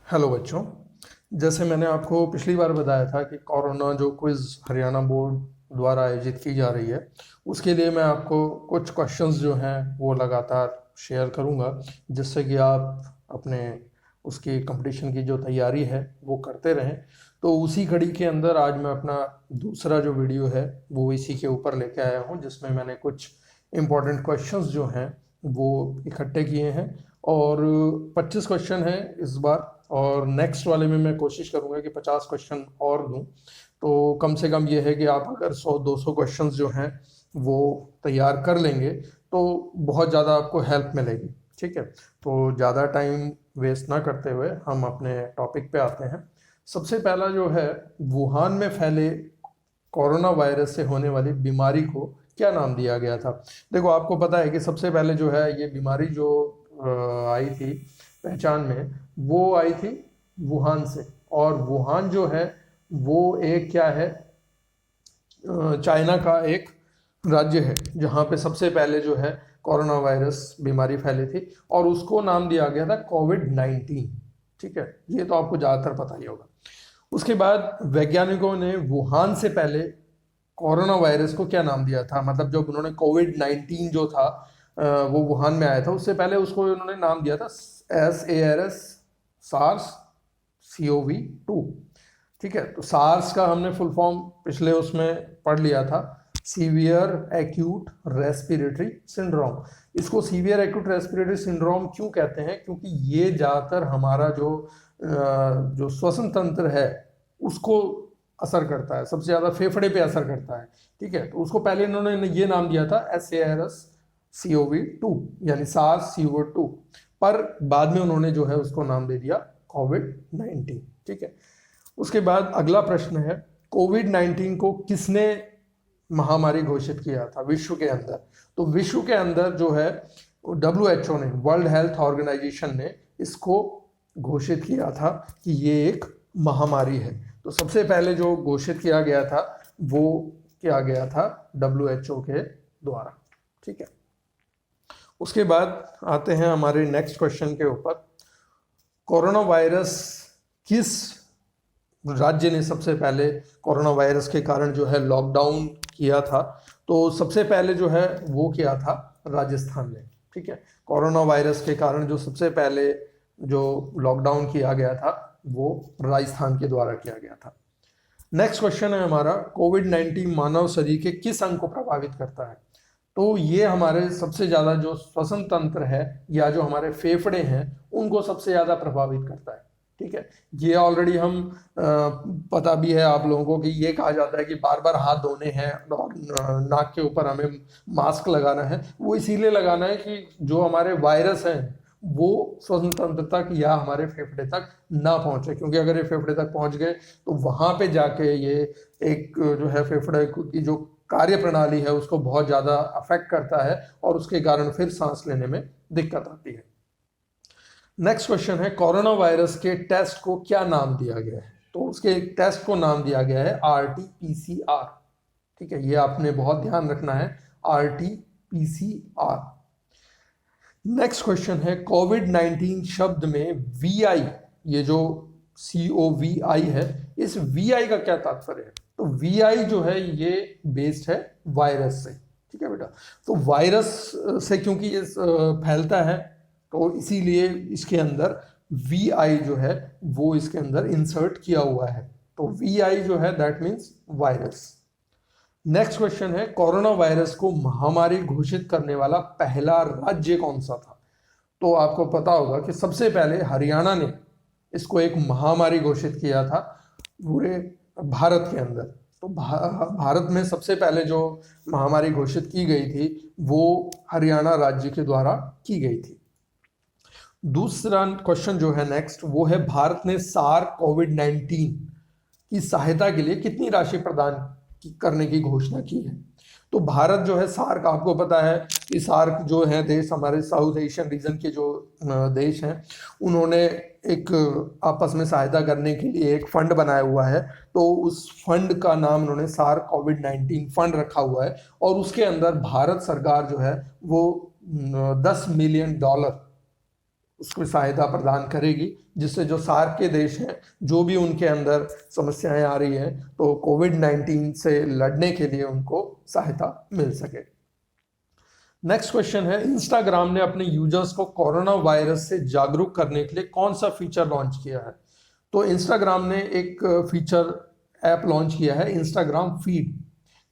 Hello बच्चों। जैसे मैंने आपको पिछली बार बताया था कि कोरोना जो क्विज़ हरियाणा बोर्ड द्वारा आयोजित की जा रही है, उसके लिए मैं आपको कुछ क्वेश्चंस जो हैं वो लगातार शेयर करूंगा, जिससे कि आप अपने उसकी कंपटीशन की जो तैयारी है वो करते रहें। तो उसी कड़ी के अंदर आज मैं अपना दूसरा जो वीडियो है वो इसी के ऊपर लेके आया हूँ, जिसमें मैंने कुछ इम्पॉर्टेंट क्वेश्चंस जो हैं वो इकट्ठे किए हैं। और 25 क्वेश्चन हैं इस बार, और नेक्स्ट वाले में मैं कोशिश करूंगा कि 50 क्वेश्चन और दूं। तो कम से कम ये है कि आप अगर 100-200 क्वेश्चंस जो हैं वो तैयार कर लेंगे तो बहुत ज़्यादा आपको हेल्प मिलेगी। ठीक है, तो ज़्यादा टाइम वेस्ट ना करते हुए हम अपने टॉपिक पे आते हैं। सबसे पहला जो है, वुहान में फैले कोरोना वायरस से होने वाली बीमारी को क्या नाम दिया गया था? देखो, आपको पता है कि सबसे पहले जो है ये बीमारी जो आई थी पहचान में, वो आई थी वुहान से। और वुहान जो है वो एक क्या है, चाइना का एक राज्य है जहाँ पे सबसे पहले जो है कोरोना वायरस बीमारी फैली थी, और उसको नाम दिया गया था कोविड-19। ठीक है, ये तो आपको ज़्यादातर पता ही होगा। उसके बाद वैज्ञानिकों ने वुहान से पहले कोरोना वायरस को क्या नाम दिया था? मतलब जब उन्होंने कोविड-19 जो था वो वुहान में आया था, उससे पहले उसको उन्होंने नाम दिया था SARS, सार्स CoV-2। ठीक है, तो सार्स का हमने फुल फॉर्म पिछले उसमें पढ़ लिया था, सीवियर एक्यूट रेस्पिरेटरी सिंड्रोम। इसको सीवियर एक्यूट रेस्पिरेटरी सिंड्रोम क्यों कहते हैं? क्योंकि ये ज़्यादातर हमारा जो श्वसन तंत्र है उसको असर करता है, सबसे ज़्यादा फेफड़े पे असर करता है। ठीक है, तो उसको पहले इन्होंने ये नाम दिया था SARS CoV-2, यानी SARS-CoV-2, पर बाद में उन्होंने जो है उसको नाम दे दिया कोविड-19। ठीक है, उसके बाद अगला प्रश्न है, कोविड-19 को किसने महामारी घोषित किया था विश्व के अंदर? तो विश्व के अंदर जो है WHO ने, वर्ल्ड हेल्थ ऑर्गेनाइजेशन ने इसको घोषित किया था कि ये एक महामारी है। तो सबसे पहले जो घोषित किया गया था वो किया गया था WHO के द्वारा। ठीक है, उसके बाद आते हैं हमारे नेक्स्ट क्वेश्चन के ऊपर। कोरोना वायरस किस राज्य ने सबसे पहले कोरोना वायरस के कारण जो है लॉकडाउन किया था? तो सबसे पहले जो है वो किया था राजस्थान ने। ठीक है, कोरोना वायरस के कारण जो सबसे पहले जो लॉकडाउन किया गया था वो राजस्थान के द्वारा किया गया था। नेक्स्ट क्वेश्चन है हमारा, कोविड-19 मानव शरीर के किस अंग को प्रभावित करता है? तो ये हमारे सबसे ज़्यादा जो श्वसन तंत्र है या जो हमारे फेफड़े हैं उनको सबसे ज़्यादा प्रभावित करता है। ठीक है, ये ऑलरेडी हम पता भी है आप लोगों को कि ये कहा जाता है कि बार बार हाथ धोने हैं और नाक के ऊपर हमें मास्क लगाना है। वो इसीलिए लगाना है कि जो हमारे वायरस हैं वो श्वसन तंत्र तक या हमारे फेफड़े तक ना पहुंचे, क्योंकि अगर ये फेफड़े तक पहुंच गए तो वहां पे जाके ये एक जो है फेफड़े की जो कार्य प्रणाली है उसको बहुत ज़्यादा अफेक्ट करता है और उसके कारण फिर सांस लेने में दिक्कत आती है। नेक्स्ट क्वेश्चन है, कोरोना वायरस के टेस्ट को क्या नाम दिया गया है? तो उसके टेस्ट को नाम दिया गया है RT-PCR। ठीक है, ये आपने बहुत ध्यान रखना है, RT-PCR। नेक्स्ट क्वेश्चन है, कोविड-19 शब्द में VI, ये जो COVI है, इस VI का क्या तात्पर्य है? तो VI जो है ये बेस्ड है वायरस से। ठीक है बेटा, तो वायरस से क्योंकि ये फैलता है तो इसीलिए इसके अंदर VI जो है वो इसके अंदर इंसर्ट किया हुआ है। तो VI जो है that means virus. Next question है, कोरोना वायरस को महामारी घोषित करने वाला पहला राज्य कौन सा था? तो आपको पता होगा कि सबसे पहले हरियाणा ने इसको एक महामारी घोषित किया था पूरे भारत के अंदर। तो भारत में सबसे पहले जो महामारी घोषित की गई थी वो हरियाणा राज्य के द्वारा की गई थी। दूसरा क्वेश्चन जो है नेक्स्ट, वो है भारत ने कोविड-19 की सहायता के लिए कितनी राशि प्रदान करने की घोषणा की है? तो भारत जो है सार्क, आपको पता है कि सार्क जो है देश हमारे साउथ एशियन रीजन के जो देश हैं उन्होंने एक आपस में सहायता करने के लिए एक फंड बनाया हुआ है। तो उस फंड का नाम उन्होंने कोविड-19 फंड रखा हुआ है, और उसके अंदर भारत सरकार जो है वो $10 मिलियन उसको सहायता प्रदान करेगी, जिससे जो सार्क के देश हैं जो भी उनके अंदर समस्याएं आ रही हैं तो कोविड-19 से लड़ने के लिए उनको सहायता मिल सके। नेक्स्ट क्वेश्चन है, इंस्टाग्राम ने अपने यूजर्स को कोरोना वायरस से जागरूक करने के लिए कौन सा फीचर लॉन्च किया है? तो इंस्टाग्राम ने एक फीचर ऐप लॉन्च किया है, इंस्टाग्राम फीड।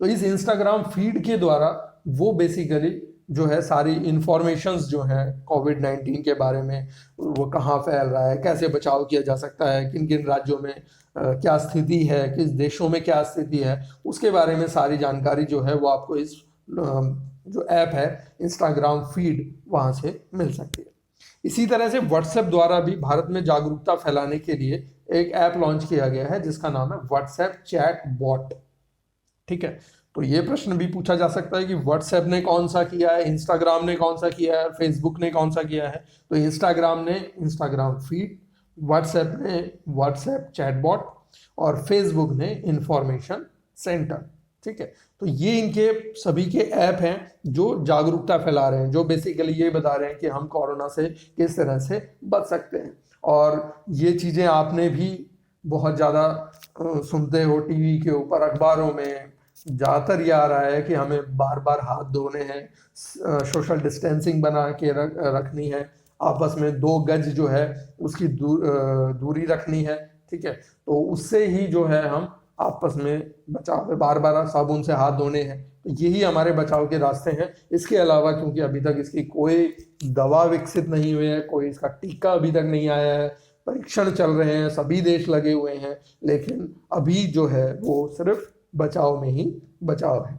तो इस इंस्टाग्राम फीड के द्वारा वो बेसिकली जो है सारी इंफॉर्मेशंस जो है कोविड-19 के बारे में, वो कहाँ फैल रहा है, कैसे बचाव किया जा सकता है, किन किन राज्यों में क्या स्थिति है, किस देशों में क्या स्थिति है, उसके बारे में सारी जानकारी जो है वो आपको इस जो ऐप है इंस्टाग्राम फीड वहाँ से मिल सकती है। इसी तरह से व्हाट्सएप द्वारा भी भारत में जागरूकता फैलाने के लिए एक ऐप लॉन्च किया गया है जिसका नाम है व्हाट्सएप चैट बॉट। ठीक है, तो ये प्रश्न भी पूछा जा सकता है कि व्हाट्सएप ने कौन सा किया है, इंस्टाग्राम ने कौन सा किया है, फेसबुक ने कौन सा किया है? तो इंस्टाग्राम ने इंस्टाग्राम फीड, व्हाट्सएप ने व्हाट्सएप चैटबॉट और फेसबुक ने इंफॉर्मेशन सेंटर। ठीक है, तो ये इनके सभी के ऐप हैं जो जागरूकता फैला रहे हैं, जो बेसिकली ये बता रहे हैं कि हम कोरोना से किस तरह से बच सकते हैं। और ये चीज़ें आपने भी बहुत ज़्यादा सुनते हो टीवी के ऊपर, अखबारों में ज़्यादातर ये आ रहा है कि हमें बार बार हाथ धोने हैं, सोशल डिस्टेंसिंग बना के रखनी है, आपस में 2 गज जो है उसकी दूरी रखनी है। ठीक है, तो उससे ही जो है हम आपस में बचाव है, बार बार साबुन से हाथ धोने हैं, तो यही हमारे बचाव के रास्ते हैं। इसके अलावा क्योंकि अभी तक इसकी कोई दवा विकसित नहीं हुई है, कोई इसका टीका अभी तक नहीं आया है, परीक्षण चल रहे हैं, सभी देश लगे हुए हैं, लेकिन अभी जो है वो सिर्फ बचाव में ही बचाव है।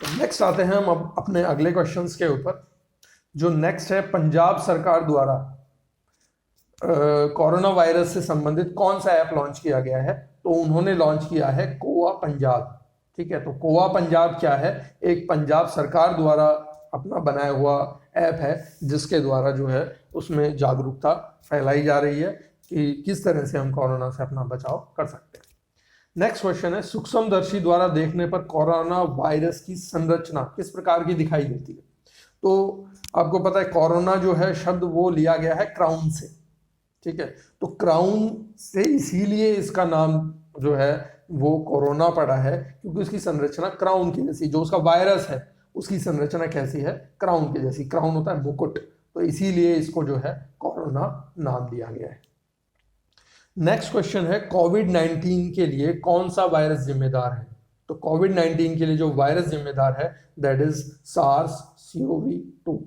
तो नेक्स्ट आते हैं हम अब अपने अगले क्वेश्चंस के ऊपर। जो नेक्स्ट है, पंजाब सरकार द्वारा कोरोना वायरस से संबंधित कौन सा ऐप लॉन्च किया गया है? तो उन्होंने लॉन्च किया है कोआ पंजाब। ठीक है, तो कोआ पंजाब क्या है? एक पंजाब सरकार द्वारा अपना बनाया हुआ ऐप है जिसके द्वारा जो है उसमें जागरूकता फैलाई जा रही है कि किस तरह से हम कोरोना से अपना बचाव कर सकते हैं। नेक्स्ट क्वेश्चन है, सूक्ष्मदर्शी द्वारा देखने पर कोरोना वायरस की संरचना किस प्रकार की दिखाई देती है? तो आपको पता है कोरोना जो है शब्द वो लिया गया है क्राउन से। ठीक है, तो क्राउन से इसीलिए इसका नाम जो है वो कोरोना पड़ा है क्योंकि उसकी संरचना क्राउन की जैसी, जो उसका वायरस है उसकी संरचना कैसी है? क्राउन की जैसी। क्राउन होता है मुकुट, तो इसीलिए इसको जो है कोरोना नाम दिया गया है। नेक्स्ट क्वेश्चन है, कोविड-19 के लिए कौन सा वायरस जिम्मेदार है? तो कोविड-19 के लिए जो वायरस जिम्मेदार है दैट इज SARS-CoV-2।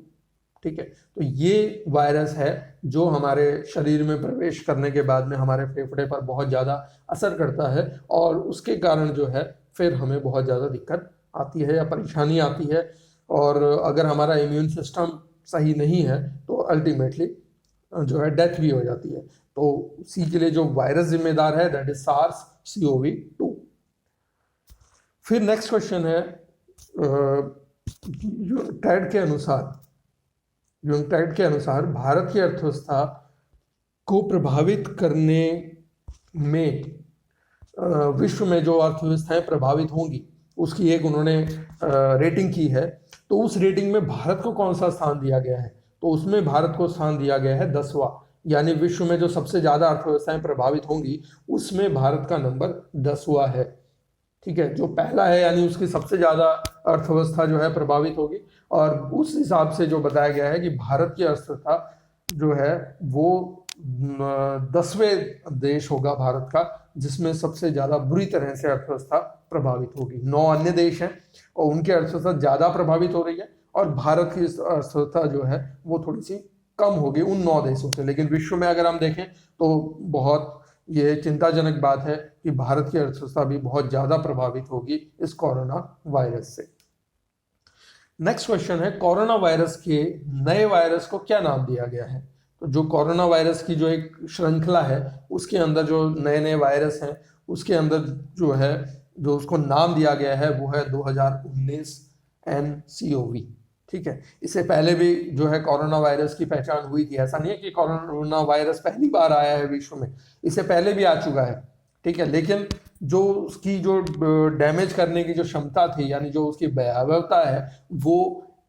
ठीक है, तो ये वायरस है जो हमारे शरीर में प्रवेश करने के बाद में हमारे फेफड़े पर बहुत ज़्यादा असर करता है और उसके कारण जो है फिर हमें बहुत ज़्यादा दिक्कत आती है या परेशानी आती है, और अगर हमारा इम्यून सिस्टम सही नहीं है तो अल्टीमेटली जो है डेथ भी हो जाती है। तो उसी के लिए जो वायरस जिम्मेदार है दैट इज SARS-CoV-2। फिर नेक्स्ट क्वेश्चन है, यूनटैड के अनुसार भारत की अर्थव्यवस्था को प्रभावित करने में विश्व में जो अर्थव्यवस्थाएं प्रभावित होंगी उसकी एक उन्होंने रेटिंग की है। तो उस रेटिंग में भारत को कौन सा स्थान दिया गया है? तो उसमें भारत को स्थान दिया गया है 10वां, यानी विश्व में जो सबसे ज़्यादा अर्थव्यवस्थाएं प्रभावित होंगी उसमें भारत का नंबर 10वां है। ठीक है, जो पहला है यानी उसकी सबसे ज़्यादा अर्थव्यवस्था जो है प्रभावित होगी, और उस हिसाब से जो बताया गया है कि भारत की अर्थव्यवस्था जो है वो 10वें देश होगा भारत का जिसमें सबसे ज़्यादा बुरी तरह से अर्थव्यवस्था प्रभावित होगी। 9 अन्य देश हैं और उनकी अर्थव्यवस्था ज़्यादा प्रभावित हो रही है और भारत की अर्थव्यवस्था जो है वो थोड़ी सी कम होगी उन 9 देशों से। लेकिन विश्व में अगर हम देखें तो बहुत ये चिंताजनक बात है कि भारत की अर्थव्यवस्था भी बहुत ज़्यादा प्रभावित होगी इस कोरोना वायरस से। नेक्स्ट क्वेश्चन है, कोरोना वायरस के नए वायरस को क्या नाम दिया गया है? तो जो कोरोना वायरस की जो एक श्रृंखला है उसके अंदर जो नए नए वायरस हैं उसके अंदर जो है जो उसको नाम दिया गया है वो है 2019 nCoV। ठीक है, इससे पहले भी जो है कोरोना वायरस की पहचान हुई थी। ऐसा नहीं है कि कोरोना वायरस पहली बार आया है विश्व में, इससे पहले भी आ चुका है। ठीक है, लेकिन जो उसकी जो डैमेज करने की जो क्षमता थी यानी जो उसकी भयावहता है वो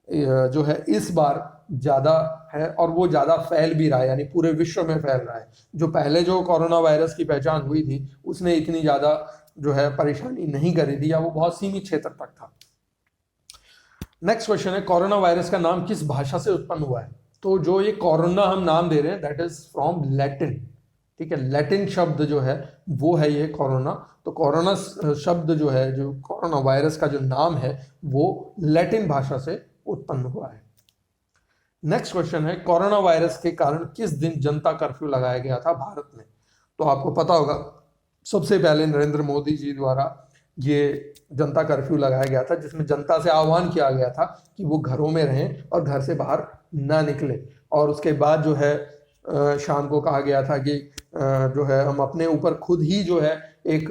जो है इस बार ज़्यादा है और वो ज़्यादा फैल भी रहा है, यानी पूरे विश्व में फैल रहा है। जो पहले जो कोरोना वायरस की पहचान हुई थी उसने इतनी ज़्यादा जो है परेशानी नहीं करी थी, या वो बहुत सीमित क्षेत्र तक था। नेक्स्ट क्वेश्चन है, कोरोना वायरस का नाम किस भाषा से उत्पन्न हुआ है? तो जो ये कोरोना हम नाम दे रहे हैं दैट इज फ्रॉम लैटिन, ठीक है, लैटिन शब्द जो है वो है ये कोरोना। तो कोरोना शब्द जो है, जो कोरोना वायरस का जो नाम है वो लैटिन भाषा से उत्पन्न हुआ है। नेक्स्ट क्वेश्चन है, कोरोना वायरस के कारण किस दिन जनता कर्फ्यू लगाया गया था भारत में? तो आपको पता होगा सबसे पहले नरेंद्र मोदी जी द्वारा ये जनता कर्फ्यू लगाया गया था, जिसमें जनता से आह्वान किया गया था कि वो घरों में रहें और घर से बाहर ना निकले। और उसके बाद जो है शाम को कहा गया था कि जो है हम अपने ऊपर खुद ही जो है एक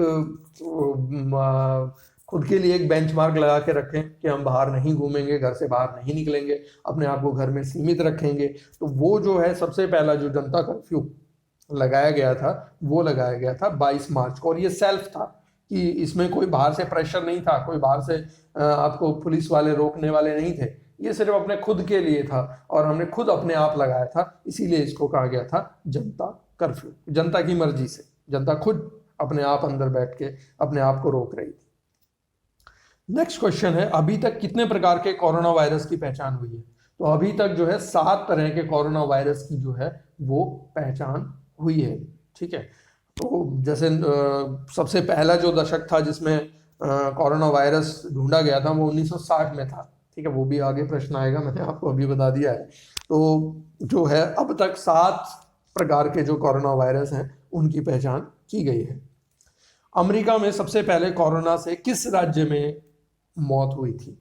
खुद के लिए एक बेंचमार्क लगा के रखें कि हम बाहर नहीं घूमेंगे, घर से बाहर नहीं निकलेंगे, अपने आप को घर में सीमित रखेंगे। तो वो जो है सबसे पहला जो जनता कर्फ्यू लगाया गया था वो लगाया गया था 22 मार्च को, और ये सेल्फ था कि इसमें कोई बाहर से प्रेशर नहीं था, कोई बाहर से आपको पुलिस वाले रोकने वाले नहीं थे, ये सिर्फ अपने खुद के लिए था और हमने खुद अपने आप लगाया था, इसीलिए इसको कहा गया था जनता कर्फ्यू। जनता की मर्जी से, जनता खुद अपने आप अंदर बैठ के अपने आप को रोक रही थी। नेक्स्ट क्वेश्चन है, अभी तक कितने प्रकार के कोरोना वायरस की पहचान हुई है? तो अभी तक जो है 7 तरह के कोरोना वायरस की जो है वो पहचान हुई है, ठीक है। तो जैसे सबसे पहला जो दशक था जिसमें कोरोना वायरस ढूंढा गया था वो 1960 में था, ठीक है, वो भी आगे प्रश्न आएगा, मैंने आपको अभी बता दिया है। तो जो है अब तक 7 प्रकार के जो कोरोना वायरस हैं उनकी पहचान की गई है। अमेरिका में सबसे पहले कोरोना से किस राज्य में मौत हुई थी?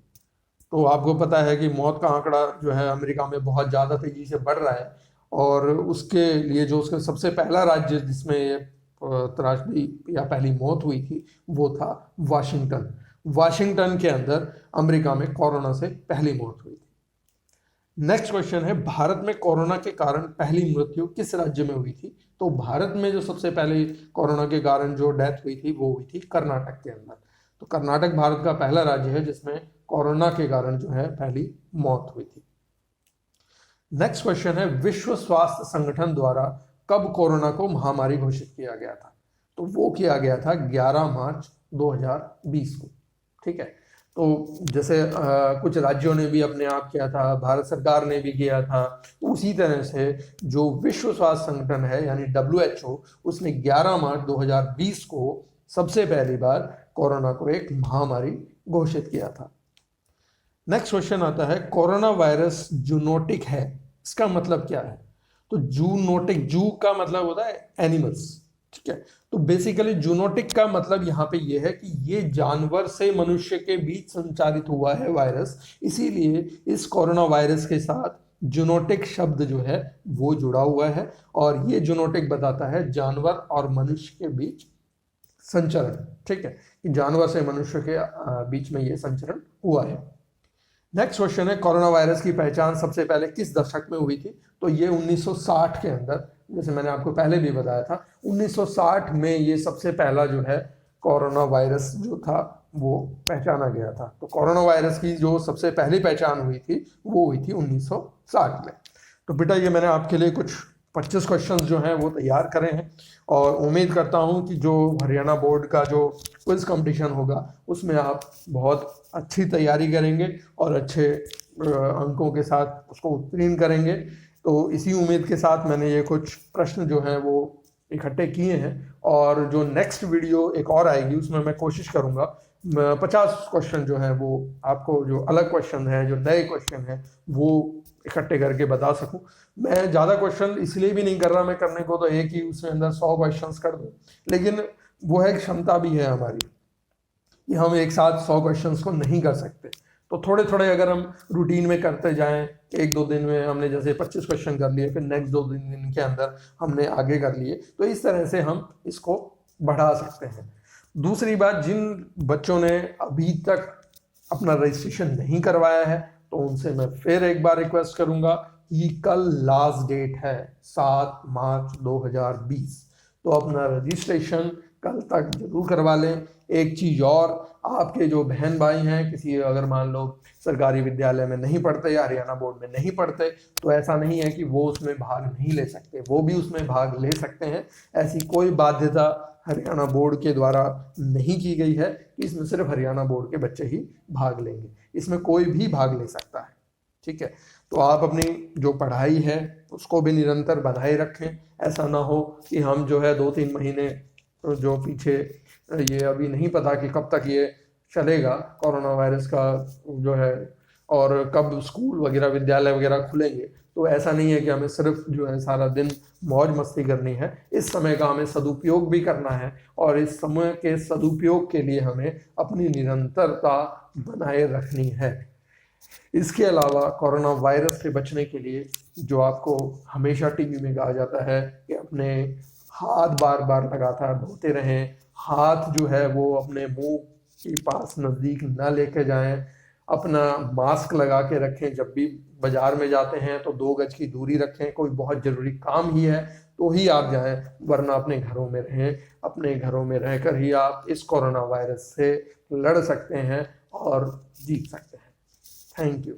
तो आपको पता है कि मौत का आंकड़ा जो है अमेरिका में बहुत ज़्यादा तेजी से बढ़ रहा है, और उसके लिए जो उसका सबसे पहला राज्य जिसमें ये त्रासदी या पहली मौत हुई थी वो था वाशिंगटन। वाशिंगटन के अंदर अमेरिका में कोरोना से पहली मौत हुई थी। नेक्स्ट क्वेश्चन है, भारत में कोरोना के कारण पहली मृत्यु किस राज्य में हुई थी? तो भारत में जो सबसे पहले कोरोना के कारण जो डेथ हुई थी वो हुई थी कर्नाटक के अंदर। तो कर्नाटक भारत का पहला राज्य है जिसमें कोरोना के कारण जो है पहली मौत हुई थी। नेक्स्ट क्वेश्चन है, विश्व स्वास्थ्य संगठन द्वारा कब कोरोना को महामारी घोषित किया गया था? तो वो किया गया था 11 मार्च 2020 को, ठीक है। तो जैसे कुछ राज्यों ने भी अपने आप किया था, भारत सरकार ने भी किया था, उसी तरह से जो विश्व स्वास्थ्य संगठन है यानी WHO, उसने 11 मार्च 2020 को सबसे पहली बार कोरोना को एक महामारी घोषित किया था। नेक्स्ट क्वेश्चन आता है, कोरोना वायरस जूनोटिक है, इसका मतलब क्या है? तो जूनोटिक, जू का मतलब होता है एनिमल्स, ठीक है। तो बेसिकली जूनोटिक का मतलब यहाँ पे ये है कि ये जानवर से मनुष्य के बीच संचारित हुआ है वायरस, इसीलिए इस कोरोना वायरस के साथ जूनोटिक शब्द जो है वो जुड़ा हुआ है, और ये जूनोटिक बताता है जानवर और मनुष्य के बीच संचरण, ठीक है, कि जानवर से मनुष्य के बीच में ये संचरण हुआ है। नेक्स्ट क्वेश्चन है, कोरोना वायरस की पहचान सबसे पहले किस दशक में हुई थी? तो ये 1960 के अंदर, जैसे मैंने आपको पहले भी बताया था, 1960 में ये सबसे पहला जो है कोरोना वायरस जो था वो पहचाना गया था। तो कोरोना वायरस की जो सबसे पहली पहचान हुई थी वो हुई थी 1960 में। तो बेटा ये मैंने आपके लिए कुछ 25 क्वेश्चंस जो हैं वो तैयार करे हैं, और उम्मीद करता हूं कि जो हरियाणा बोर्ड का जो क्विज कंपटीशन होगा उसमें आप बहुत अच्छी तैयारी करेंगे और अच्छे अंकों के साथ उसको उत्तीर्ण करेंगे। तो इसी उम्मीद के साथ मैंने ये कुछ प्रश्न जो हैं वो इकट्ठे किए हैं, और जो नेक्स्ट वीडियो एक और आएगी उसमें मैं कोशिश करूँगा 50 क्वेश्चन जो है वो आपको, जो अलग क्वेश्चन है, जो नए क्वेश्चन है, वो इकट्ठे करके बता सकूं। मैं ज़्यादा क्वेश्चन इसलिए भी नहीं कर रहा, मैं करने को तो एक ही उसमें अंदर 100 क्वेश्चंस कर दूं, लेकिन वो है क्षमता भी है हमारी कि हम एक साथ 100 क्वेश्चंस को नहीं कर सकते। तो थोड़े थोड़े अगर हम रूटीन में करते जाएं, 1-2 दिन में हमने जैसे 25 क्वेश्चन कर लिए, फिर नेक्स्ट 2 दिन के अंदर हमने आगे कर लिए, तो इस तरह से हम इसको बढ़ा सकते हैं। दूसरी बात, जिन बच्चों ने अभी तक अपना रजिस्ट्रेशन नहीं करवाया है तो उनसे मैं फिर एक बार रिक्वेस्ट करूंगा कि कल लास्ट डेट है 7 मार्च 2020, तो अपना रजिस्ट्रेशन कल तक जरूर करवा लें। एक चीज़ और, आपके जो बहन भाई हैं किसी अगर मान लो सरकारी विद्यालय में नहीं पढ़ते या हरियाणा बोर्ड में नहीं पढ़ते, तो ऐसा नहीं है कि वो उसमें भाग नहीं ले सकते, वो भी उसमें भाग ले सकते हैं। ऐसी कोई बाध्यता हरियाणा बोर्ड के द्वारा नहीं की गई है कि इसमें सिर्फ हरियाणा बोर्ड के बच्चे ही भाग लेंगे, इसमें कोई भी भाग ले सकता है। ठीक है, तो आप अपनी जो पढ़ाई है उसको भी निरंतर बनाए रखें। ऐसा ना हो कि हम जो है 2-3 महीने जो पीछे, ये अभी नहीं पता कि कब तक ये चलेगा कोरोना वायरस का जो है, और कब स्कूल वगैरह विद्यालय वगैरह खुलेंगे। तो ऐसा नहीं है कि हमें सिर्फ जो है सारा दिन मौज मस्ती करनी है, इस समय का हमें सदुपयोग भी करना है, और इस समय के सदुपयोग के लिए हमें अपनी निरंतरता बनाए रखनी है। इसके अलावा कोरोना वायरस से बचने के लिए जो आपको हमेशा टीवी में कहा जाता है कि अपने हाथ बार बार लगातार धोते रहें, हाथ जो है वो अपने मुंह के पास नज़दीक ना लेके जाएं, अपना मास्क लगा के रखें, जब भी बाजार में जाते हैं तो 2 गज की दूरी रखें, कोई बहुत ज़रूरी काम ही है तो ही आप जाएं, वरना अपने घरों में रहें। अपने घरों में रहकर ही आप इस कोरोना वायरस से लड़ सकते हैं और जीत सकते हैं। Thank you.